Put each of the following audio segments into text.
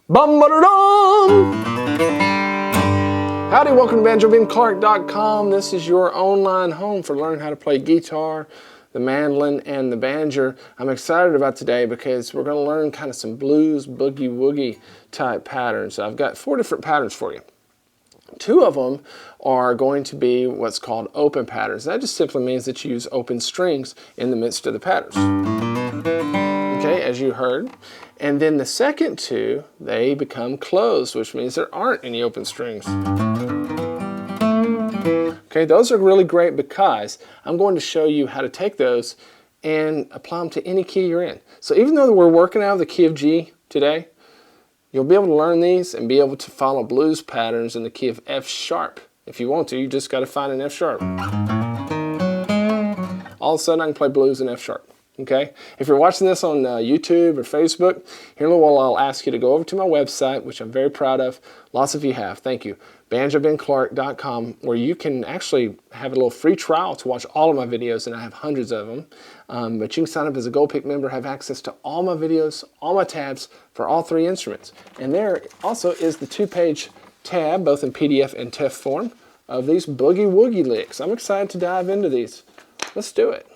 Bum-ba-da-dum! Howdy, welcome to BanjoBenClark.com. This is your online home for learning how to play guitar, the mandolin, and the banjo. I'm excited about today because we're going to learn kind of some blues, boogie woogie type patterns. I've got 4 different patterns for you. 2 of them are going to be what's called open patterns. That just simply means that you use open strings in the midst of the patterns. Okay, as you heard. And then the second 2, they become closed, which means there aren't any open strings. Okay, those are really great because I'm going to show you how to take those and apply them to any key you're in. So even though we're working out of the key of G today, you'll be able to learn these and be able to follow blues patterns in the key of F sharp. If you want to, you just got to find an F sharp. All of a sudden I can play blues in F sharp. Okay? If you're watching this on YouTube or Facebook, here in a little while I'll ask you to go over to my website, which I'm very proud of. Lots of you have. Thank you. BanjoBenClark.com, where you can actually have a little free trial to watch all of my videos, and I have hundreds of them. But you can sign up as a Gold Pick member, have access to all my videos, all my tabs for all 3 instruments. And there also is the 2-page tab, both in PDF and TEF form, of these boogie woogie licks. I'm excited to dive into these. Let's do it.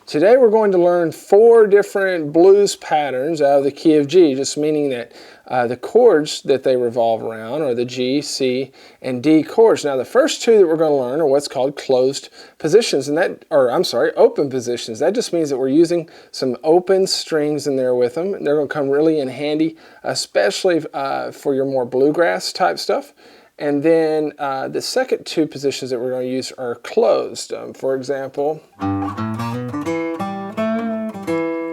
Today we're going to learn 4 different blues patterns out of the key of G, just meaning that the chords that they revolve around are the G, C, and D chords. Now the first 2 that we're going to learn are what's called closed positions, and open positions. That just means that we're using some open strings in there with them. They're going to come really in handy, especially for your more bluegrass type stuff. And then the second 2 positions that we're going to use are closed. For example,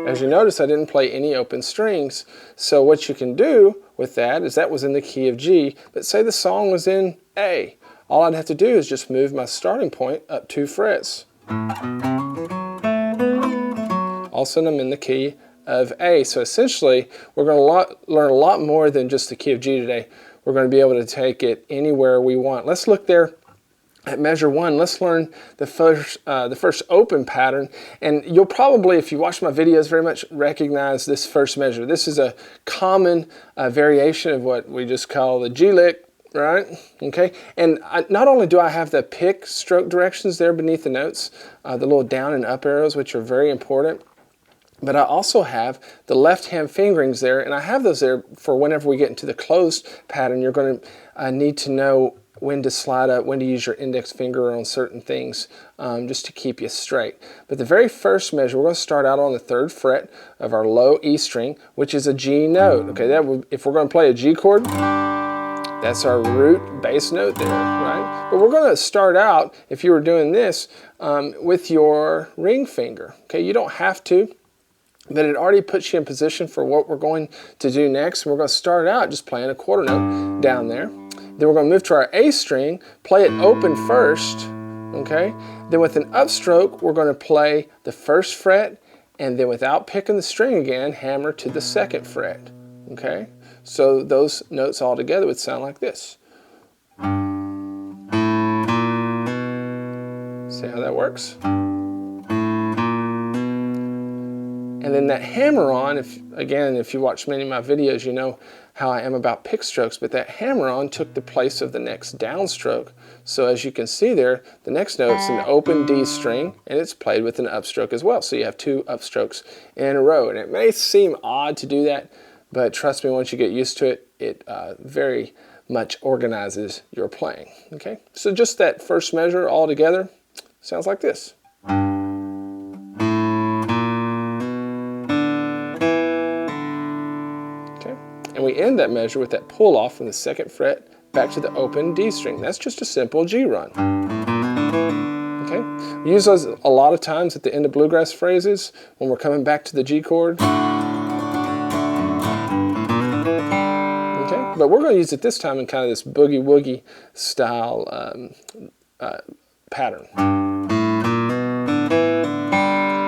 as you notice, I didn't play any open strings. So what you can do with that is that was in the key of G, but say the song was in A. All I'd have to do is just move my starting point up 2 frets. All of a sudden I'm in the key of A. So essentially, we're going to learn a lot more than just the key of G today. We're going to be able to take it anywhere we want. Let's look there at measure 1. Let's learn the first open pattern, and you'll probably, if you watch my videos, very much recognize this first measure. This is a common variation of what we just call the G lick, right? Okay, and not only do I have the pick stroke directions there beneath the notes, the little down and up arrows, which are very important, but I also have the left hand fingerings there, and I have those there for whenever we get into the closed pattern. You're going to need to know when to slide up, when to use your index finger on certain things, just to keep you straight. But the very first measure, we're going to start out on the 3rd fret of our low E string, which is a G note. Okay, if we're going to play a G chord, that's our root bass note there, right? But we're going to start out, if you were doing this, with your ring finger. Okay, you don't have to, but it already puts you in position for what we're going to do next. And we're going to start out just playing a quarter note down there. Then we're going to move to our A string, play it open first, okay? Then with an upstroke, we're going to play the 1st fret, and then without picking the string again, hammer to the 2nd fret, okay? So those notes all together would sound like this. See how that works? And then that hammer-on, if you watch many of my videos, you know how I am about pick strokes, but that hammer-on took the place of the next downstroke. So as you can see there, the next note's an open D string, and it's played with an upstroke as well. So you have 2 upstrokes in a row. And it may seem odd to do that, but trust me, once you get used to it, it very much organizes your playing. Okay, so just that first measure all together sounds like this. And we end that measure with that pull off from the 2nd fret back to the open D string. That's just a simple G run. Okay? We use those a lot of times at the end of bluegrass phrases when we're coming back to the G chord. Okay? But we're going to use it this time in kind of this boogie woogie style pattern.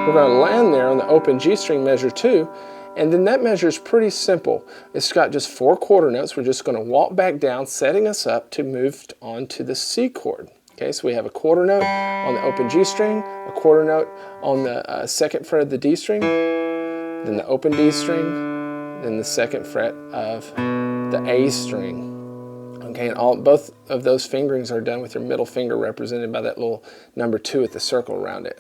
We're going to land there on the open G string measure 2. And then that measure is pretty simple. It's got just 4 quarter notes. We're just going to walk back down, setting us up to move on to the C chord. Okay, so we have a quarter note on the open G string, a quarter note on the 2nd fret of the D string, then the open D string, then the second fret of the A string. Okay, and both of those fingerings are done with your middle finger represented by that little number 2 with the circle around it.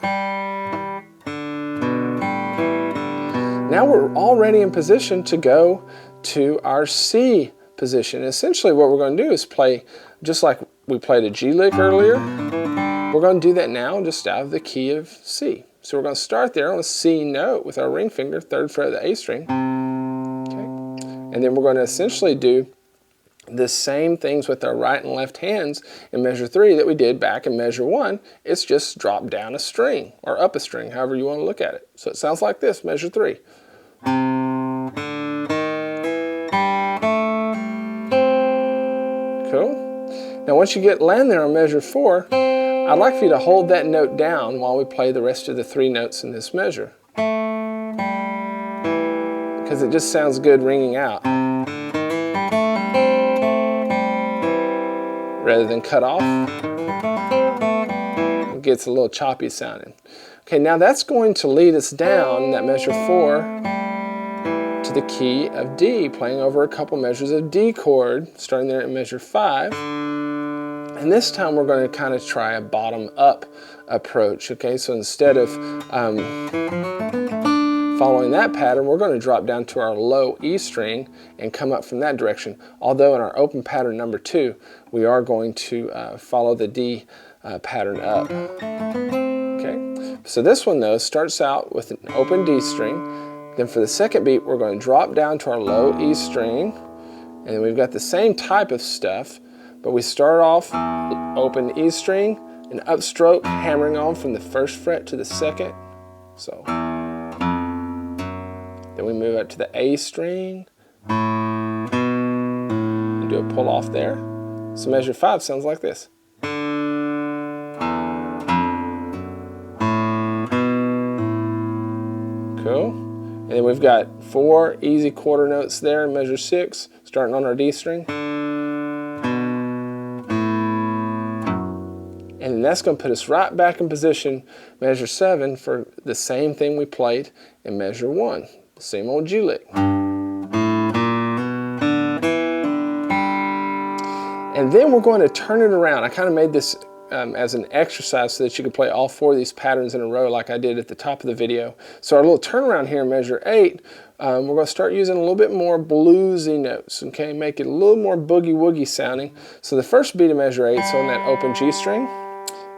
Now we're already in position to go to our C position. Essentially what we're going to do is play just like we played a G lick earlier. We're going to do that now just out of the key of C. So we're going to start there on a C note with our ring finger, 3rd fret of the A string. Okay. And then we're going to essentially do the same things with our right and left hands in measure 3 that we did back in measure 1. It's just drop down a string or up a string, however you want to look at it. So it sounds like this, measure 3. Cool. Now once you land there on measure 4, I'd like for you to hold that note down while we play the rest of the 3 notes in this measure, because it just sounds good ringing out rather than cut off. It gets a little choppy sounding. Okay, now that's going to lead us down that measure 4 to the key of D, playing over a couple measures of D chord, starting there at measure 5. And this time we're going to kind of try a bottom-up approach. Okay, so instead of following that pattern, we're going to drop down to our low E string and come up from that direction. Although in our open pattern number 2, we are going to follow the D pattern up. Okay, so this one though starts out with an open D string. Then for the second beat, we're going to drop down to our low E string, and then we've got the same type of stuff, but we start off open E string and upstroke, hammering on from the 1st fret to the 2nd. So then we move up to the A string and do a pull off there. So measure 5 sounds like this. Cool. And then we've got 4 easy quarter notes there in measure 6, starting on our D string. And that's going to put us right back in position, measure 7, for the same thing we played in measure 1. Same old G lick. And then we're going to turn it around. I kind of made this as an exercise so that you could play all 4 of these patterns in a row like I did at the top of the video. So our little turnaround here in measure 8, we're going to start using a little bit more bluesy notes, okay? Make it a little more boogie woogie sounding. So the first beat of measure 8 is on that open G string,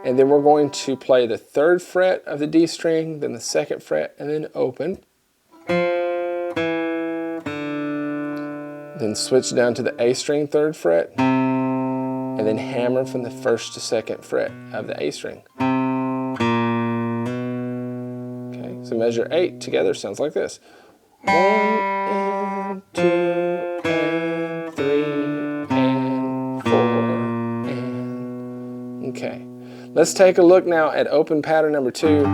and then we're going to play the 3rd fret of the D string, then the 2nd fret, and then open. Then switch down to the A string 3rd fret, and then hammer from the 1st to 2nd fret of the A string. Okay, so measure 8 together sounds like this. 1 and 2 and 3 and 4 and... Okay, let's take a look now at open pattern number 2.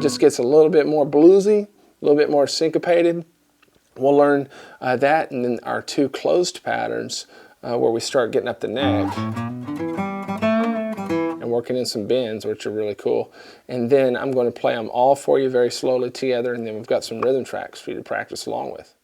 Just gets a little bit more bluesy, a little bit more syncopated. We'll learn that, and then our 2 closed patterns where we start getting up the neck and working in some bends, which are really cool. And then I'm going to play them all for you very slowly together, and then we've got some rhythm tracks for you to practice along with.